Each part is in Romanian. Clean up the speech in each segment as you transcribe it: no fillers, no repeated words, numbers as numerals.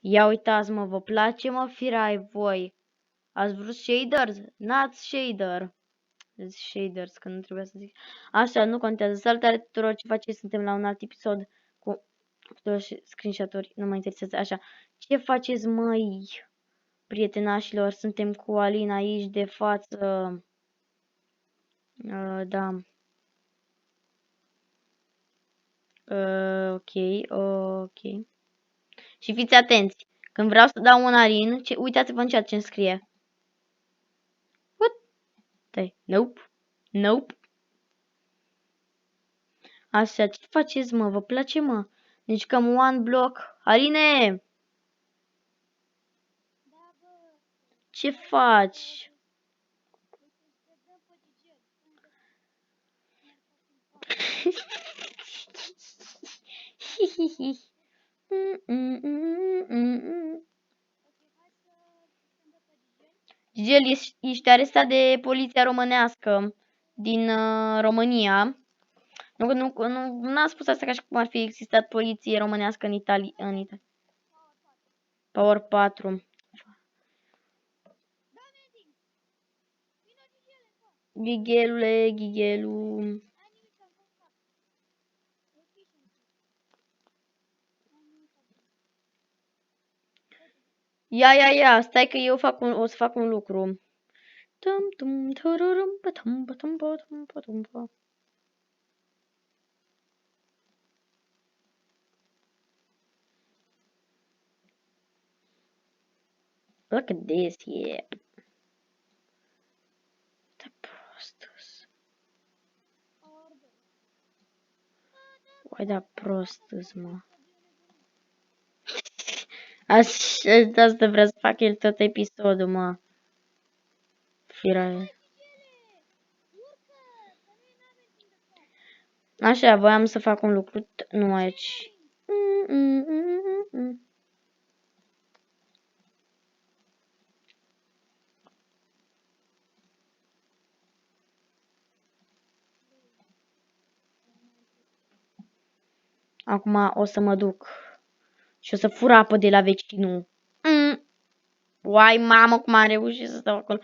Ia uitați, mă, vă place, mă, firai voi. Ați vrut shaders? N-ați shader. Shaders, că nu trebuia să zic. Așa, nu contează. Salutare tuturor, ce faceți? Suntem la un alt episod cu screenshot-uri, nu mă interesează. Așa, ce faceți, măi, prietenașilor? Suntem cu Alina aici de față. Da. Ok, ok. Și fiți atenți. Când vreau să dau un Alin, uitați-vă în chat ce-mi scrie. What? Stai. Nope. Nope. Așa, ce faceți, mă? Vă place, mă? Deci cam one block. Aline! Ce faci? Gigel, ești arestat de poliția românească din România. N-a spus asta ca și cum ar fi existat poliție românească în Italia. Power 4. Ghighelule, Ghighelu. Ia, stai că eu o să fac un lucru. Look at this, yeah. Da prostus. Uai, da prostus, mă. Asta vrea să fac el tot episodul, mă. Firaie. Așa, voiam să fac un lucru, nu aici. Acum o să mă duc și o să fur apă de la vecinul. Uai, mamă, cum am reușit să stau acolo.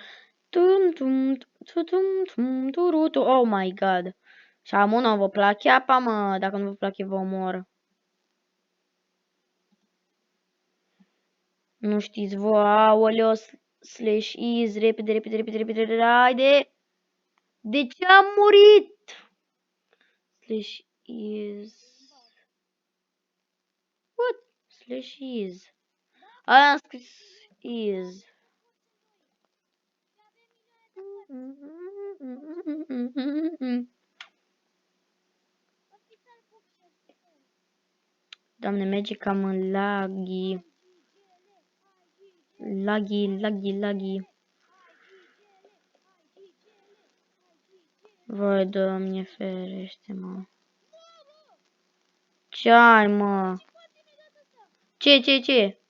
Oh my god. Și amună, vă place apa, mă? Dacă nu vă place, vă omor. Nu știți, vă, aoleo, slash is, repede, haide. De ce am murit? Slash is. What? Slash is. Am scris is. Doamne, merge cam în laghi. Laghi. Vai, Doamne, ferește, mă. Ce ai, mă? Ce?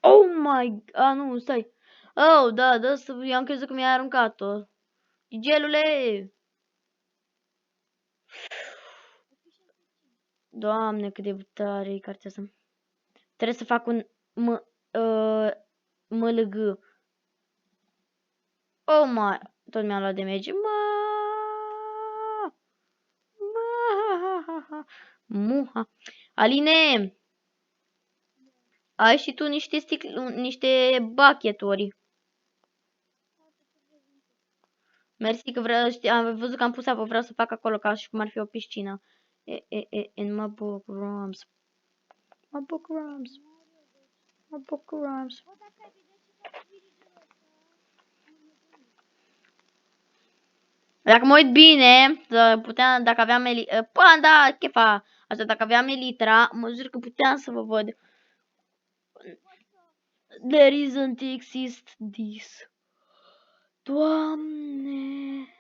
Oh my... nu, stai. Oh, da, eu am crezut că mi-a aruncat-o. Gelule! Doamne, cât de tare e cartea asta. Trebuie să fac un MLG. Oh my... Tot mi-a luat damage. Muha. Aline! Ai și tu niște bucketuri. Mersi că am văzut că am pus apă, vreau să fac acolo ca și cum ar fi o piscină. In my book rhymes. Dacă mă uit bine, puteam, dacă aveam Panda, chefa. Asta, dacă aveam elitra, mă jur că puteam să vă văd. There isn't exist this. Doamne.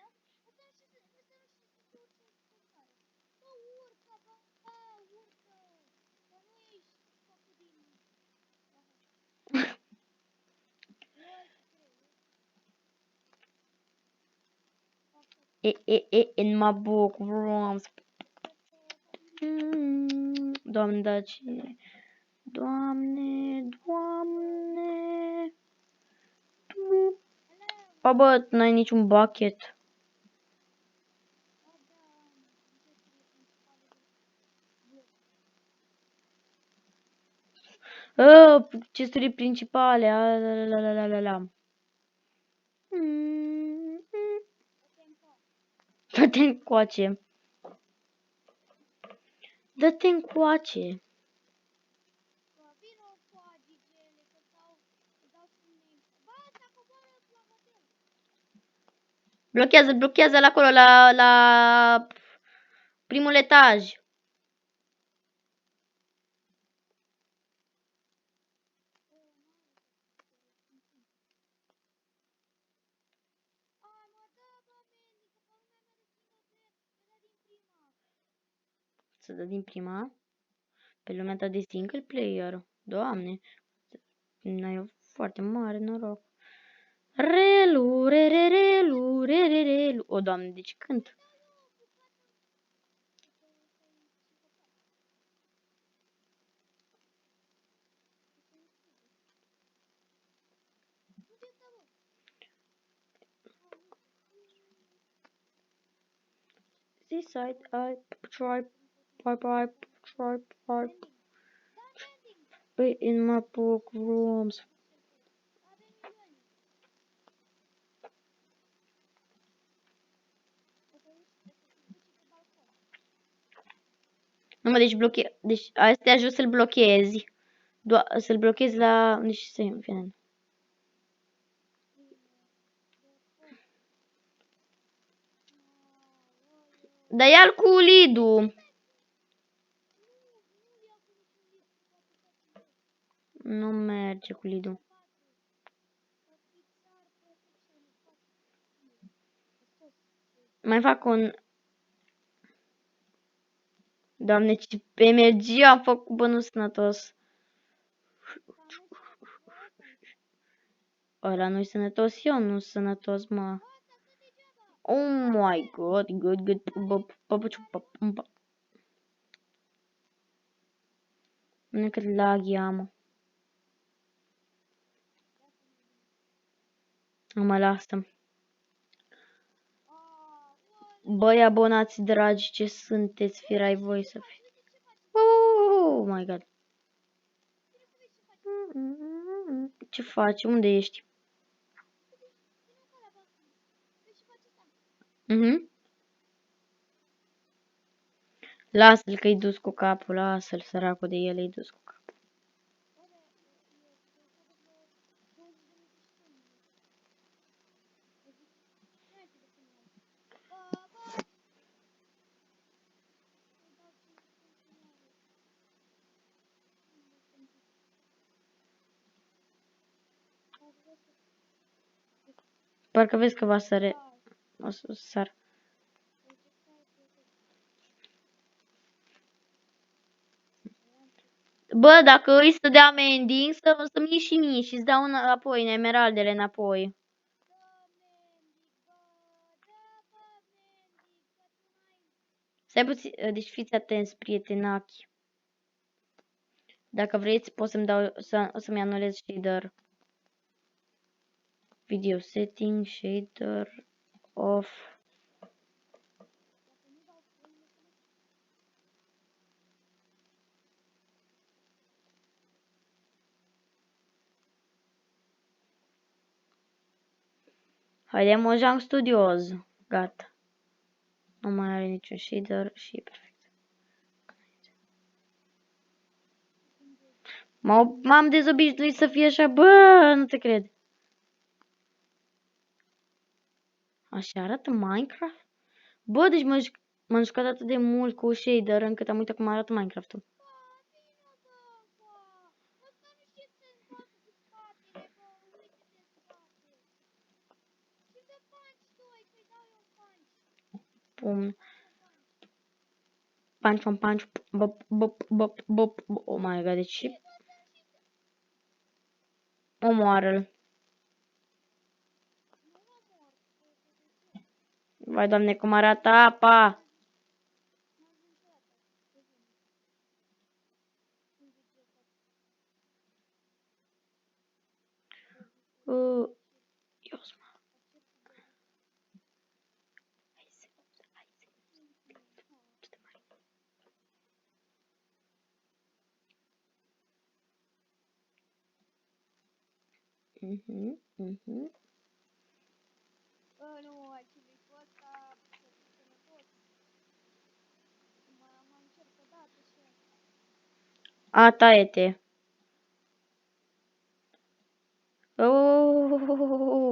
In my book rooms. Doamne, da ce... Doamne, Doamne... Bă, n-ai niciun bucket. Chesturi principale. Dă-te încoace. Dă-te încoace. Blochează-l acolo la primul etaj. Să dă din prima pe lumea ta de single player. Doamne, n-ai foarte mare noroc. Relu, relu, relu. O, Doamne, deci cânt. This side, I try, in my book rooms. Nu mă, deci astea jos să-l blochezi. Să-l blochezi la... Deci să fie. Dar ia-l cu lidu. Nu merge cu lidu. Mai fac un... Doamne, ce energie am făcut, bă, nu sănătos. Ăla nu-i sănătos, eu nu sănătos, mă. Oh my god, good. Nu cât lag am. Mă lasă. Băi, abonați dragi, ce sunteți, firai voi să fie. Oh my god. Ce faci? Unde ești? Lasă-l că-i dus cu capul, lasă-l, săracul de el, e dus cu capul. Parcă vezi că va săre. O să sar. Bă, dacă îi să dea mending, să-mi iei și mie și îți dau înapoi, în emeraldele înapoi. Stai puțin, deci fiți atenți, prietenachi. Dacă vreți, pot să-mi dau, să-mi anulez shader. Video setting, shader, off. Haide, Mojang Studios. Gata. Nu mai are niciun shader și e perfect. M-am dezobișnuit să fie așa, bă, nu te cred. Așa arată Minecraft? Bă, deci m-am jucat atât de mult cu shader încât am uitat cum arată Minecraft-ul. Pum. Punch, bop. Oh my god, deci... Omoară-l. Vai, Doamne, cum arată apa! Dios, A, taie-te.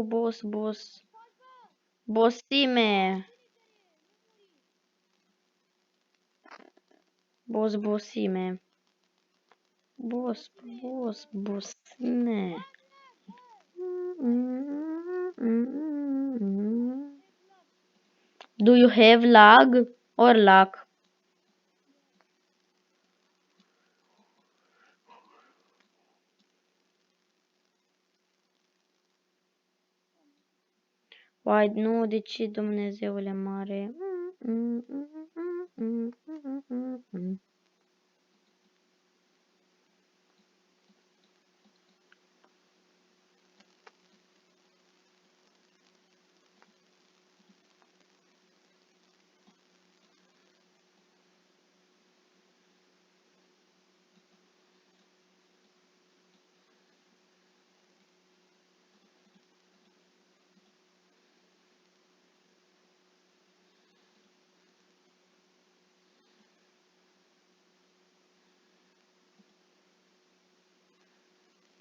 Boss. Bossime. Bossime. Bossime. Do you have lag or luck? Uai, nu, de ce, Dumnezeule mare?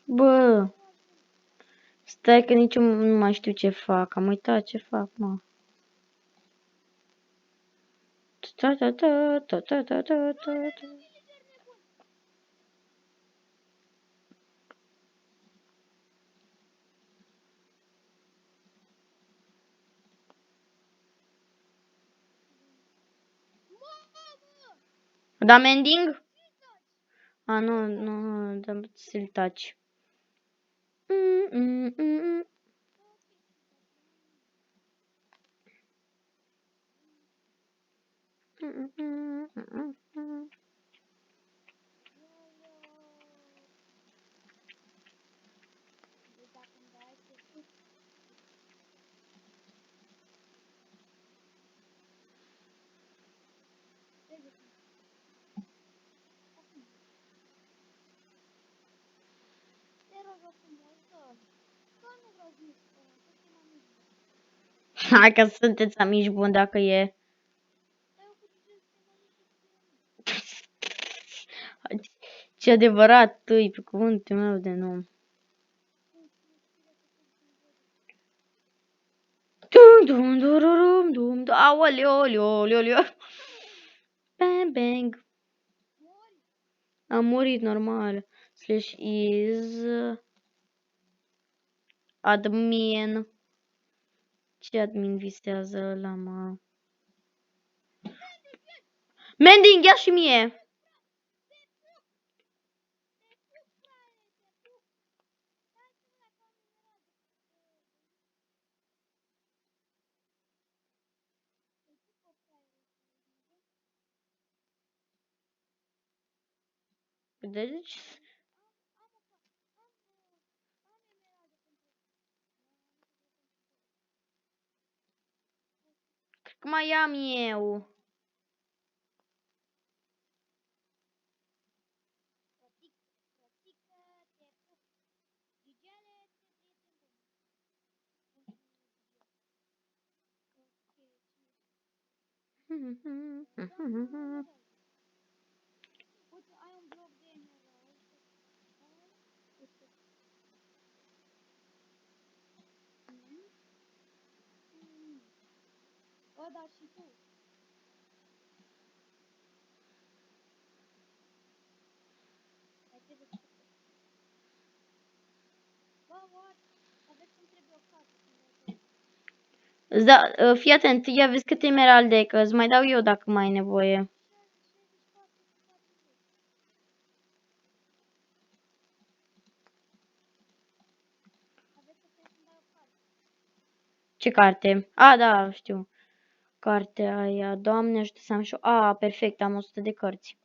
Bă, stai că nici eu nu mai știu ce fac. Am uitat ce fac, mă. Da mending? A, nu, da să-l taci. Hai că sunteți amici buni dacă e. Ce adevărat tâi, pe cuvântul meu de nume. Aoleo. Bang. Am murit normal. Slash is admin. Ce admin visează la mă? Mending, ia și mie! Deci... Cred că mai am eu. Da, fii atent, ia vezi câte emeralde, că îți mai dau eu dacă mai ai nevoie. Ce carte? A, da, știu. cartea aia? Doamne ajută să am și a, perfect, am 100 de cărți.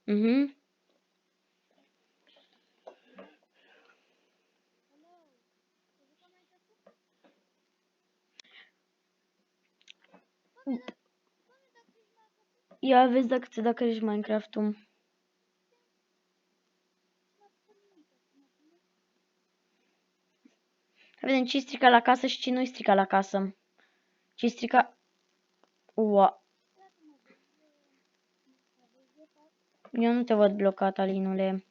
Mhm. Ia vezi dacă ești Minecraft-ul. Vedem ce strica la casă și ce nu strica la casă. Ce strica... Ua. Eu nu te văd blocat, Alinule.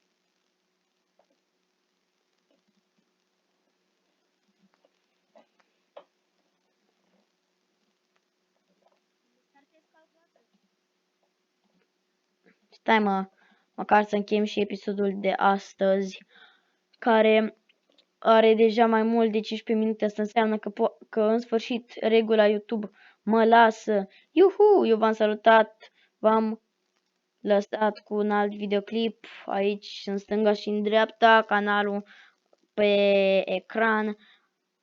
Stai măcar să închem și episodul de astăzi, care are deja mai mult de 15 minute. Asta înseamnă că în sfârșit regula YouTube mă lasă. Iuhu! Eu v-am salutat, v-am lăsat cu un alt videoclip aici în stânga și în dreapta, canalul pe ecran.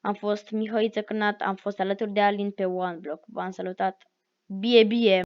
Am fost Mihăiță Cârnat, am fost alături de Alin pe OneBlock. V-am salutat. Bie, bie!